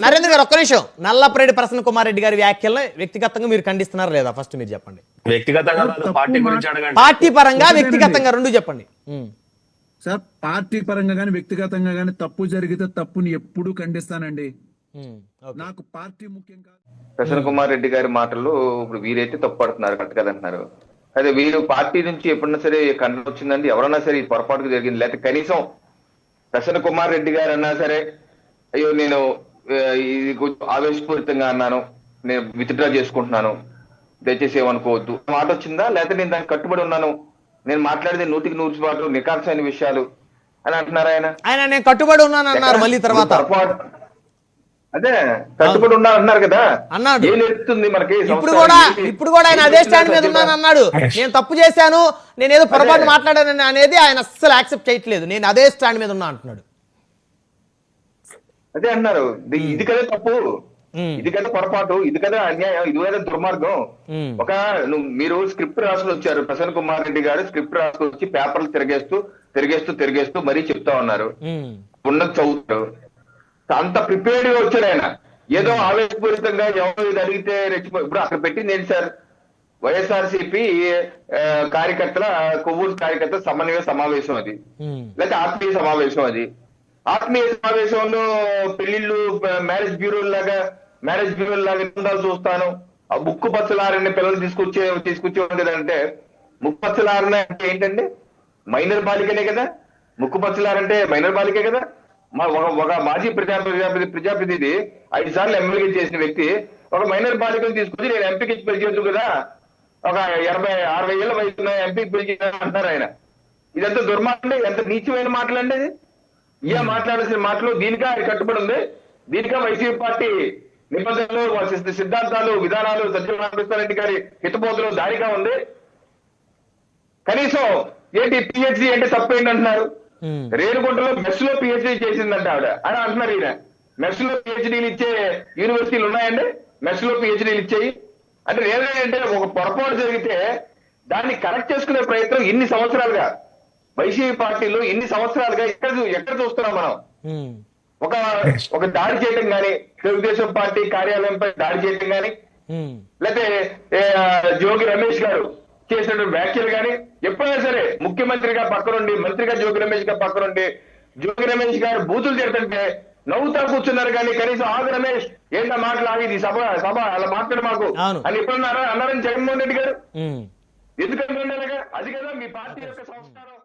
నరేంద్ర గారు ఒక్క నిమిషం, నల్లపరెడ్డి ప్రసన్న కుమార్ రెడ్డి గారి వ్యాఖ్యలను వ్యక్తిగతంగా మీరు ఖండిస్తున్నారా లేదా? ఫస్ట్ మీరు చెప్పండి. వ్యక్తిగతంగా పార్టీ గురించి అడగండి. పార్టీ పరంగా వ్యక్తిగతంగా రెండు చెప్పండి సార్. పార్టీ పరంగా గానీ వ్యక్తిగతంగా గానీ తప్పు జరిగితే తప్పుని ఎప్పుడూ ఖండిస్తానండి. నాకు పార్టీ ముఖ్యం కాదు. ప్రసన్న కుమార్ రెడ్డి గారి మాటలు ఇప్పుడు వీరైతే తప్పు పడుతున్నారు, కరెక్ట్ కదంటున్నారు. అదే వీరు పార్టీ నుంచి ఎప్పుడన్నా సరే కన్ను వచ్చిందండి, ఎవరన్నా సరే ఈ పొరపాటుకు జరిగింది, లేకపోతే కనీసం ప్రసన్న కుమార్ రెడ్డి గారు అన్నా సరే అయ్యో నేను ఇది కొంచెం ఆవేశపూరితంగా అన్నాను, నేను విత్డ్రా చేసుకుంటున్నాను, దయచేసి ఏమనుకోవద్దు మాట వచ్చిందా? లేకపోతే నేను దానికి కట్టుబడి ఉన్నాను, నేను మాట్లాడేది 100% నికార్సైన విషయాలు అని అంటున్నారు ఆయన. నేను కట్టుబడి ఉన్నాను అన్నారు మళ్ళీ తర్వాత. అదే కట్టుబడి ఉన్నా అన్నారు కదా అన్నాడు. ఏం నేర్పుతుంది మనకి? ఇప్పుడు కూడా ఆయన అదే స్టాండ్ మీద ఉన్నాను అన్నాడు. నేను తప్పు చేశాను, నేను ఏదో పొరపాటు మాట్లాడాను అనేది ఆయన అస్సలు యాక్సెప్ట్ చేయట్లేదు. నేను అదే స్టాండ్ మీద ఉన్నా అంటున్నాడు. అదే అన్నారు, ఇది కదా తప్పు, ఇది కదా పొరపాటు, ఇది కదా అన్యాయం, ఇది కదా దుర్మార్గం. మీరు స్క్రిప్ట్ రాసుకుని వచ్చారు, ప్రసన్న కుమార్ రెడ్డి గారు స్క్రిప్ట్ రాసుకుని వచ్చి పేపర్లు తిరిగేస్తూ మరీ చెప్తా ఉన్నారు, ఉన్నది చదువుతారు. అంత ప్రిపేర్డ్ గా వచ్చాడు ఆయన. ఏదో ఆవేశపూరితంగా ఎవరు ఇది అడిగితే రెచ్చిపో. ఇప్పుడు అక్కడ పెట్టింది ఏంటి సార్? వైఎస్ఆర్సీపీ కార్యకర్తల కొవ్వూరు కార్యకర్తల సమన్వయ సమావేశం అది, లేకపోతే ఆత్మీయ సమావేశం అది. ఆత్మీయ సమావేశంలో పెళ్లిళ్ళు మ్యారేజ్ బ్యూరో లాగా ఉండాలి చూస్తాను. ఆ ముక్కు పచ్చలారని పిల్లలు తీసుకొచ్చే ఉండేదంటే, ముక్కు పచ్చలారన అంటే ఏంటండి? మైనర్ బాలికనే కదా. ముక్కు పచ్చలారంటే మైనర్ బాలికే కదా. ఒక మాజీ ప్రజాప్రతినిధి 5 సార్లు ఎమ్మెల్యే చేసిన వ్యక్తి ఒక మైనర్ బాలికను తీసుకొచ్చి నేను ఎంపీకి పిలిచేందుకు కదా, ఒక 60 ఏళ్ళ వయసు ఎంపీకి పిలిచి అంటారు ఆయన. ఇదంతా దుర్మార్గం, ఎంత నీచమైన మాటలండి ఇది. ఇలా మాట్లాడాల్సిన మాటలు దీనికా కట్టుబడి ఉంది, దీనికా వైసీపీ పార్టీ నిబంధనలు, సిద్ధాంతాలు, విధానాలు సత్యనారాయణ గారి హితబోధులు దారిగా ఉంది. కనీసం ఏంటి పిహెచ్డి అంటే తప్పేంటి అంటున్నారు. రేణుగుంటలో మెస్ లో పిహెచ్డీ చేసిందంట ఆవిడ అని అంటున్నారు. ఈయన మెస్ లో పిహెచ్డీలు ఇచ్చే యూనివర్సిటీలు ఉన్నాయండి, మెస్ లో పిహెచ్డీలు ఇచ్చేయి అంటే ఏంటంటే ఒక పొరపాటు జరిగితే దాన్ని కరెక్ట్ చేసుకునే ప్రయత్నం ఇన్ని సంవత్సరాలుగా వైసీపీ పార్టీలో ఇన్ని సంవత్సరాలుగా ఎక్కడ చూస్తున్నాం మనం. ఒక దాడి చేయడం గాని, తెలుగుదేశం పార్టీ కార్యాలయంపై దాడి చేయడం గాని, లేకపోతే జోగి రమేష్ గారు చేసినటువంటి వ్యాఖ్యలు కానీ, ఎప్పుడైనా సరే ముఖ్యమంత్రిగా పక్కనుండి, మంత్రిగా జోగి రమేష్ గారు పక్కనుండి, జోగి రమేష్ గారు బూతులు తిడుతుంటే నవ్వుతా కూర్చున్నారు. కానీ కనీసం ఆగు రమేష్ ఏంటో మాటలు ఆగి సభ అలా మాట్లాడు మాకు అని ఎప్పుడన్నారా? అన్నారని జగన్మోహన్ రెడ్డి గారు. ఎందుకంటే అది కదా మీ పార్టీ యొక్క సంస్కారం.